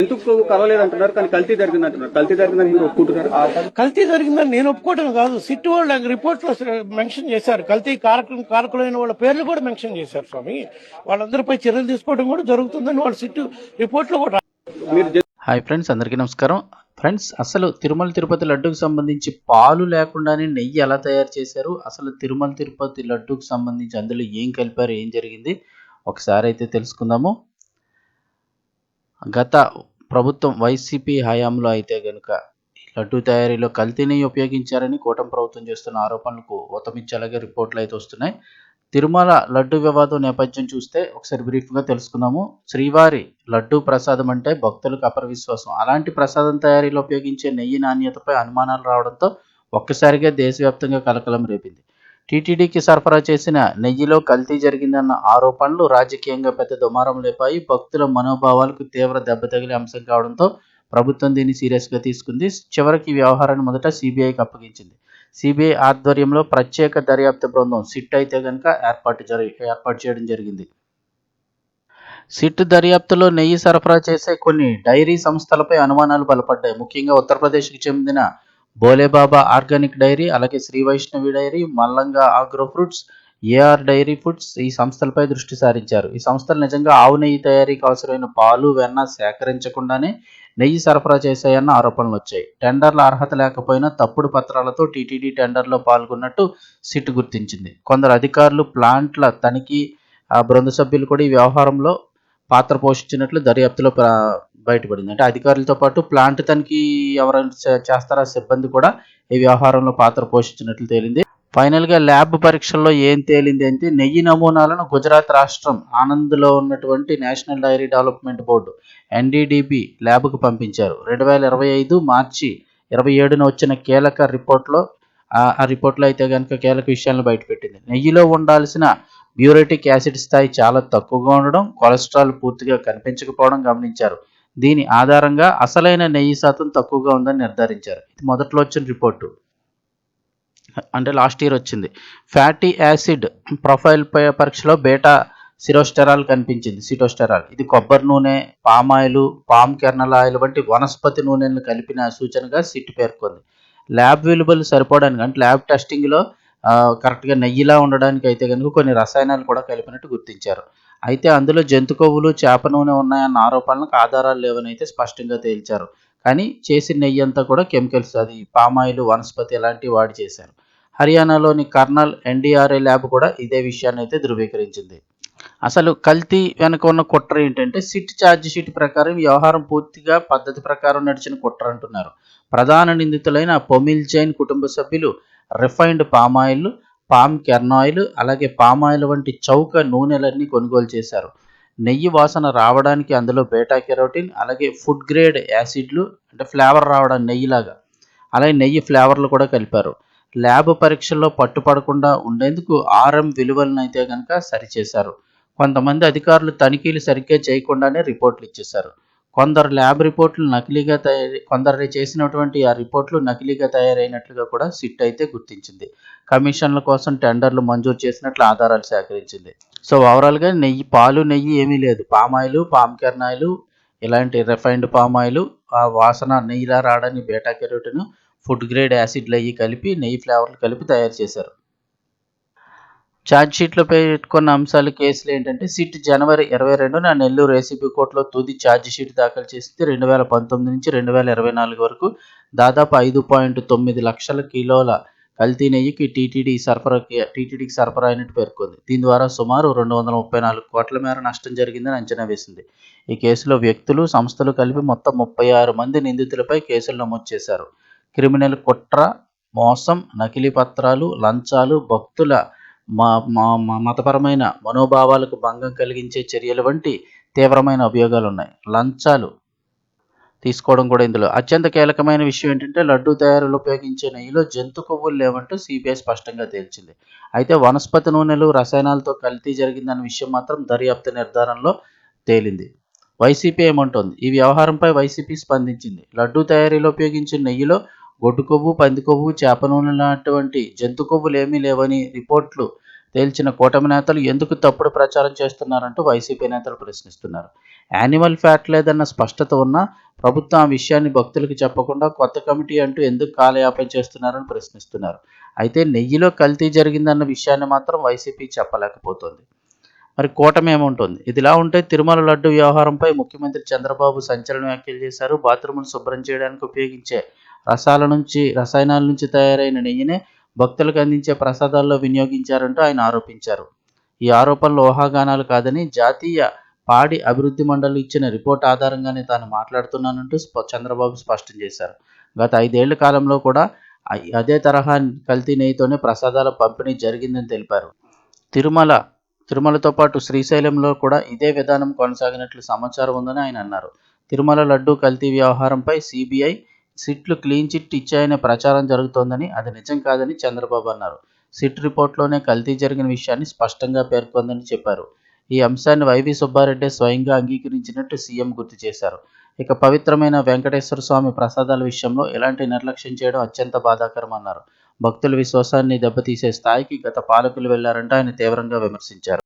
ఎందుకు కలవలేదంటున్నారు, కానీ కల్తీ జరిగిందంటున్నారు. కల్తీ జరిగిందని మీరు ఒప్పుకుంటున్నారు? కల్తీ జరిగిందని నేను ఒప్పుకోవటం కాదు, సిట్ వాళ్ళు రిపోర్ట్ లో మెన్షన్ చేశారు. కల్తీ కారకులైన వాళ్ళ పేర్లు కూడా మెన్షన్ చేశారు స్వామి. వాళ్ళందరిపై చర్యలు తీసుకోవడం కూడా జరుగుతుందని వాళ్ళు సిట్ రిపోర్ట్ లో కూడా. హాయ్ ఫ్రెండ్స్, అందరికీ నమస్కారం. ఫ్రెండ్స్, అసలు తిరుమల తిరుపతి లడ్డూకి సంబంధించి పాలు లేకుండానే నెయ్యి ఎలా తయారు చేశారు, అసలు తిరుమల తిరుపతి లడ్డూకి సంబంధించి అందులో ఏం కలిపారు, ఏం జరిగింది ఒకసారి అయితే తెలుసుకుందాము. గత ప్రభుత్వం వైసీపీ హయాంలో అయితే కనుక లడ్డూ తయారీలో కల్తీ నెయ్యి ఉపయోగించారని కూటమి ప్రభుత్వం చేస్తున్న ఆరోపణలకు ఊతమిచ్చేలాగా రిపోర్ట్లు అయితే వస్తున్నాయి. తిరుమల లడ్డు వివాదం నేపథ్యం చూస్తే ఒకసారి బ్రీఫ్గా తెలుసుకుందాము. శ్రీవారి లడ్డు ప్రసాదం అంటే భక్తులకు అపర విశ్వాసం. అలాంటి ప్రసాదం తయారీలో ఉపయోగించే నెయ్యి నాణ్యతపై అనుమానాలు రావడంతో ఒక్కసారిగా దేశవ్యాప్తంగా కలకలం రేపింది. టీటీడీకి సరఫరా చేసిన నెయ్యిలో కల్తీ జరిగిందన్న ఆరోపణలు రాజకీయంగా పెద్ద దుమారం లేపాయి. భక్తుల మనోభావాలకు తీవ్ర దెబ్బ తగిలే అంశం కావడంతో ప్రభుత్వం దీన్ని సీరియస్గా తీసుకుంది. చివరికి ఈ వ్యవహారాన్ని మొదట సిబిఐకి అప్పగించింది. సిబిఐ ఆధ్వర్యంలో ప్రత్యేక దర్యాప్తు బృందం సిట్ అయితే కనుక ఏర్పాటు చేయడం జరిగింది. సిట్ దర్యాప్తులో నెయ్యి సరఫరా చేసే కొన్ని డైరీ సంస్థలపై అనుమానాలు బలపడ్డాయి. ముఖ్యంగా ఉత్తరప్రదేశ్కి చెందిన బోలేబాబా ఆర్గానిక్ డైరీ, అలాగే Shri Vaishnavi dairy, Mallanga agro fruits, A R dairy foods ఈ సంస్థలపై దృష్టి సారించారు. ఈ సంస్థలు నిజంగా ఆవు నెయ్యి తయారీకి అవసరమైన పాలు, వెన్న సేకరించకుండానే నెయ్యి సరఫరా చేశాయన్న ఆరోపణలు వచ్చాయి. టెండర్ల అర్హత లేకపోయినా తప్పుడు పత్రాలతో టీటీడీ టెండర్లో పాల్గొన్నట్టు సిట్ గుర్తించింది. కొందరు అధికారులు, ప్లాంట్ల తనిఖీ బృంద సభ్యులు కూడా ఈ వ్యవహారంలో పాత్ర పోషించినట్లు దర్యాప్తులో బయటపడింది. అంటే అధికారులతో పాటు ప్లాంట్ తనిఖీ ఎవరైనా చేస్తారా సిబ్బంది కూడా ఈ వ్యవహారంలో పాత్ర పోషించినట్లు తేలింది. ఫైనల్గా ల్యాబ్ పరీక్షల్లో ఏం తేలింది అంటే నెయ్యి నమూనాలను గుజరాత్ రాష్ట్రం ఆనంద్లో ఉన్నటువంటి national dairy development board N D D B ల్యాబ్కు పంపించారు. 2025 మార్చి 27న వచ్చిన కీలక రిపోర్ట్లో ఆ రిపోర్ట్లో అయితే కనుక కీలక విషయాలను బయటపెట్టింది. నెయ్యిలో ఉండాల్సిన బ్యూరేటిక్ యాసిడ్ స్థాయి చాలా తక్కువగా ఉండడం, కొలెస్ట్రాల్ పూర్తిగా కనిపించకపోవడం గమనించారు. దీని ఆధారంగా అసలైన నెయ్యి శాతం తక్కువగా ఉందని నిర్ధారించారు. ఇది మొదట్లో వచ్చిన రిపోర్టు, అంటే లాస్ట్ ఇయర్ వచ్చింది. ఫ్యాటీ యాసిడ్ ప్రొఫైల్ పరీక్షలో బేటా సిటోస్టెరాల్ కనిపించింది. ఇది కొబ్బరి నూనె, పామాయిల్, పామ్ కెర్నల్ ఆయిల్ వంటి వనస్పతి నూనెలను కలిపిన సూచనగా సిట్ పేర్కొంది. ల్యాబ్ విలువలు సరిపోవడానికి, అంటే ల్యాబ్ టెస్టింగ్లో కరెక్ట్గా నెయ్యిలా ఉండడానికి అయితే కనుక కొన్ని రసాయనాలు కూడా కలిపినట్టు గుర్తించారు. అయితే అందులో జంతు కొవ్వులు, చేప నూనె ఉన్నాయన్న ఆరోపణలకు ఆధారాలు లేవని అయితే స్పష్టంగా తేల్చారు. కానీ చేసిన నెయ్యి అంతా కూడా కెమికల్స్, అది పామాయిల్, వనస్పతి ఇలాంటివి వాడి చేశారు. హర్యానాలోని కర్నల్ ఎన్డీఆర్ఐ ల్యాబ్ కూడా ఇదే విషయాన్ని అయితే ధృవీకరించింది. అసలు కల్తీ వెనక ఉన్న కుట్ర ఏంటంటే, సిట్ ఛార్జ్ షీట్ ప్రకారం వ్యవహారం పూర్తిగా పద్ధతి ప్రకారం నడిచిన కుట్ర అంటున్నారు. ప్రధాన నిందితులైన పొమిల్ జైన్ కుటుంబ సభ్యులు రిఫైన్డ్ పామాయిల్, పామ్ కెర్నాయిల్, అలాగే పామాయిల్ వంటి చౌక నూనెలన్నీ కొనుగోలు చేశారు. నెయ్యి వాసన రావడానికి అందులో బేటా కెరోటిన్, అలాగే ఫుడ్ గ్రేడ్ యాసిడ్లు, అంటే ఫ్లేవర్ రావడానికి నెయ్యిలాగా, అలాగే నెయ్యి ఫ్లేవర్లు కూడా కలిపారు. ల్యాబ్ పరీక్షల్లో పట్టుపడకుండా ఉండేందుకు ఆర్ఎం విలువలను అయితే కనుక సరిచేశారు. కొంతమంది అధికారులు తనిఖీలు సరిగ్గా చేయకుండానే రిపోర్ట్లు ఇచ్చేశారు. కొందరు చేసినటువంటి ఆ రిపోర్ట్లు నకిలీగా తయారైనట్లుగా కూడా సిట్ అయితే గుర్తించింది. కమిషన్ల కోసం టెండర్లు మంజూరు చేసినట్లు ఆధారాలు సేకరించింది. సో ఓవరాల్గా పాలు నెయ్యి ఏమీ లేదు. పామాయిల్, పామ్ కెర్నాయిల్, ఇలాంటి రిఫైన్డ్ పామాయిల్, ఆ వాసన నెయ్యిలా రావడానికి బేటా కెరోటిన్, ఫుడ్ గ్రేడ్ యాసిడ్లు అయ్యి కలిపి నెయ్యి ఫ్లేవర్లు కలిపి తయారు చేశారు. ఛార్జ్ షీట్లో పెట్టుకున్న అంశాలు, కేసులు ఏంటంటే, సిట్ జనవరి 22న నెల్లూరు ఏసీబీ కోర్టులో తుది ఛార్జ్ షీట్ దాఖలు చేసింది. 2019 నుంచి 2024 వరకు దాదాపు 5.9 లక్షల కిలోల కల్తీ నెయ్యికి టీటీడీకి సరఫరా అయినట్టు పేర్కొంది. దీని ద్వారా సుమారు 234 కోట్ల మేర నష్టం జరిగిందని అంచనా వేసింది. ఈ కేసులో వ్యక్తులు, సంస్థలు కలిపి మొత్తం 36 మంది నిందితులపై కేసులు నమోదు చేశారు. క్రిమినల్ కుట్ర, మోసం, నకిలీ పత్రాలు, లంచాలు, భక్తుల మతపరమైన మనోభావాలకు భంగం కలిగించే చర్యలు వంటి తీవ్రమైన అభియోగాలు ఉన్నాయి. లంచాలు తీసుకోవడం కూడా ఇందులో. అత్యంత కీలకమైన విషయం ఏంటంటే, లడ్డూ తయారీలో ఉపయోగించే నెయ్యిలో జంతు కొవ్వులు లేవంటూ సిబిఐ స్పష్టంగా తేల్చింది. అయితే వనస్పతి నూనెలు, రసాయనాలతో కల్తీ జరిగిందన్న విషయం మాత్రం దర్యాప్తు నిర్ధారణలో తేలింది. వైసీపీ ఏమంటోంది? ఈ వ్యవహారంపై వైసీపీ స్పందించింది. లడ్డూ తయారీలో ఉపయోగించే నెయ్యిలో గొడ్డు కొవ్వు, పంది కొవ్వు, చేప నూనె లాంటి జంతు కొవ్వులు ఏమీ లేవని రిపోర్ట్లు తేల్చిన కూటమి నేతలు ఎందుకు తప్పుడు ప్రచారం చేస్తున్నారంటూ వైసీపీ నేతలు ప్రశ్నిస్తున్నారు. యానిమల్ ఫ్యాట్ లేదన్న స్పష్టత ఉన్నా ప్రభుత్వం ఆ విషయాన్ని భక్తులకు చెప్పకుండా కొత్త కమిటీ అంటూ ఎందుకు కాలయాపన చేస్తున్నారని ప్రశ్నిస్తున్నారు. అయితే నెయ్యిలో కల్తీ జరిగిందన్న విషయాన్ని మాత్రం వైసీపీ చెప్పలేకపోతోంది. మరి కూటమి ఏముంటుంది? ఇదిలా ఉంటే తిరుమల లడ్డు వ్యవహారంపై ముఖ్యమంత్రి చంద్రబాబు సంచలన వ్యాఖ్యలు చేశారు. బాత్రూములు శుభ్రం చేయడానికి ఉపయోగించే రసాయనాల నుంచి తయారైన నెయ్యినే భక్తులకు అందించే ప్రసాదాల్లో వినియోగించారంటూ ఆయన ఆరోపించారు. ఈ ఆరోపణలు ఊహాగానాలు కాదని జాతీయ పాడి అభివృద్ధి మండలి ఇచ్చిన రిపోర్ట్ ఆధారంగానే తాను మాట్లాడుతున్నానంటూ చంద్రబాబు స్పష్టం చేశారు. గత 5 ఏళ్ల కాలంలో కూడా అదే తరహా కల్తీ నెయ్యితోనే ప్రసాదాల పంపిణీ జరిగిందని తెలిపారు. తిరుమలతో పాటు శ్రీశైలంలో కూడా ఇదే విధానం కొనసాగినట్లు సమాచారం ఉందని ఆయన అన్నారు. తిరుమల లడ్డూ కల్తీ వ్యవహారంపై సిబిఐ, సిట్లు క్లీన్ చిట్ ఇచ్చాయనే ప్రచారం జరుగుతోందని, అది నిజం కాదని చంద్రబాబు అన్నారు. సిట్ రిపోర్ట్లోనే కల్తీ జరిగిన విషయాన్ని స్పష్టంగా పేర్కొందని చెప్పారు. ఈ అంశాన్ని వైవి సుబ్బారెడ్డి స్వయంగా అంగీకరించినట్టు సీఎం గుర్తు చేశారు. ఇక పవిత్రమైన వెంకటేశ్వర స్వామి ప్రసాదాల విషయంలో ఇలాంటి నిర్లక్ష్యం చేయడం అత్యంత బాధాకరమన్నారు. భక్తుల విశ్వాసాన్ని దెబ్బతీసే స్థాయికి గత పాలకులు వెళ్లారంటూ ఆయన తీవ్రంగా విమర్శించారు.